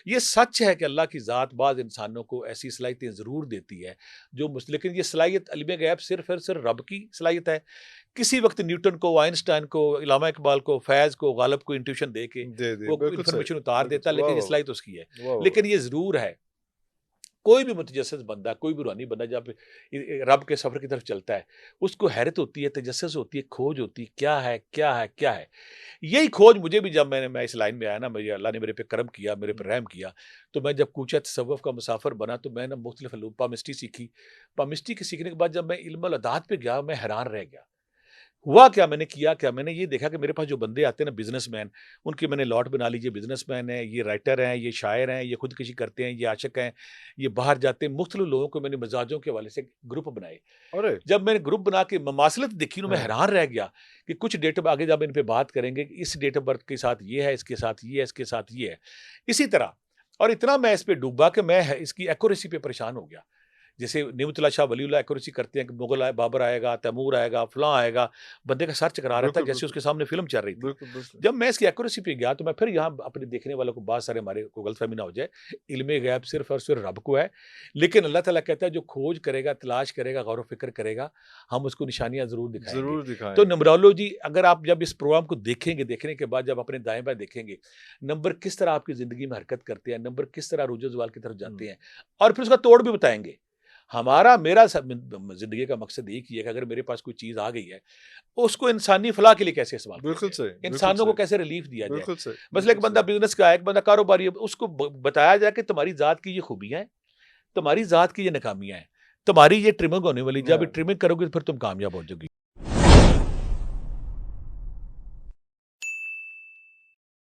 یہ سچ ہے کہ اللہ کی ذات بعض انسانوں کو ایسی صلاحیتیں ضرور دیتی ہے لیکن یہ صلاحیت علم غیب صرف اور صرف رب کی صلاحیت ہے. کسی وقت نیوٹن کو، آئنسٹائن کو، علامہ اقبال کو، فیض کو، غالب کو انٹیوشن دے کے دے دے وہ بالکل صحیح، انفارمیشن اتار بالکل دیتا ہے، صحیح. واہ لیکن یہ واہ صلاحیت اس کی ہے. واہ واہ لیکن یہ ضرور ہے کوئی بھی متجسس بندہ، کوئی بھی روحانی بندہ جب رب کے سفر کی طرف چلتا ہے اس کو حیرت ہوتی ہے، تجسس ہوتی ہے، کھوج ہوتی ہے، کیا ہے کیا ہے کیا ہے. یہی کھوج مجھے بھی جب میں اس لائن میں آیا نا، اللہ نے میرے پہ کرم کیا، میرے پہ رحم کیا، تو میں جب کوچہ تصوف کا مسافر بنا تو میں نے مختلف علوم پامسٹری سیکھی. پامسٹری کے سیکھنے کے بعد جب میں علم الادات پہ گیا میں حیران رہ گیا. ہوا کیا، میں نے کیا کیا، میں نے یہ دیکھا کہ میرے پاس جو بندے آتے ہیں نا بزنس مین، ان کی میں نے لاٹ بنا لیجیے، بزنس مین ہیں، یہ رائٹر ہیں، یہ شاعر ہیں، یہ خودکشی کرتے ہیں، یہ عاشق ہیں، یہ باہر جاتے ہیں. مختلف لوگوں کو میں نے مزاجوں کے حوالے سے گروپ بنائے. ارے جب میں نے گروپ بنا کے مماثلت دیکھی نا میں ہاں حیران رہ گیا کہ کچھ ڈیٹ آگے جب ان پہ بات کریں گے کہ اس ڈیٹ آف برتھ کے ساتھ یہ ہے، اس کے ساتھ یہ ہے، اس کے ساتھ یہ ہے، اسی طرح. اور اتنا میں اس پہ ڈوبا کہ میں اس کی ایکوریسی پہ پریشان ہو گیا. جیسے نعمت اللہ شاہ ولی اللہ ایکوریسی کرتے ہیں کہ مغل آئے، بابر آئے گا، تیمور آئے گا، فلاں آئے گا، بندے کا سر چکرا رہتا ہے بالکل جیسے اس بالکل کے سامنے فلم چل رہی تھی. بالکل بالکل جب میں اس کی ایکوریسی پہ گیا تو میں پھر یہاں اپنے دیکھنے والوں کو بہت سارے ہمارے کو غلط فہمی نہ ہو جائے، علم غیب صرف اور صرف رب کو ہے، لیکن اللہ تعالیٰ کہتا ہے جو کھوج کرے گا، تلاش کرے گا، غور و فکر کرے گا، ہم اس کو نشانیاں ضرور دکھائیں گے. ضرور دکھائیں تو گے. نمرولوجی اگر آپ جب اس پروگرام کو دیکھیں گے، دیکھنے کے بعد جب اپنے دائیں بائیں دیکھیں گے، نمبر کس طرح آپ کی زندگی میں حرکت کرتے ہیں، نمبر کس طرح عروج و زوال کی طرف جاتے ہیں، اور پھر اس کا توڑ بھی بتائیں گے. میرا زندگی کا مقصد ایک ہی ہے کہ اگر میرے پاس کوئی چیز آ گئی ہے اس کو انسانی فلاح کے لیے کیسے استعمال کیا بالکل جائے، صحیح، بالکل انسانوں کو صحیح، کیسے ریلیف دیا جائے. بالکل صحیح، مثلا ایک بالکل بندہ صحیح. بزنس کا ہے، ایک بندہ کاروباری ہے، اس کو بتایا جائے کہ تمہاری ذات کی یہ خوبیاں ہیں، تمہاری ذات کی یہ ناکامیاں ہیں، تمہاری یہ ٹرمنگ ہونے والی، جب ہاں ٹرمنگ کرو گے پھر تم کامیاب ہو جاؤ گی.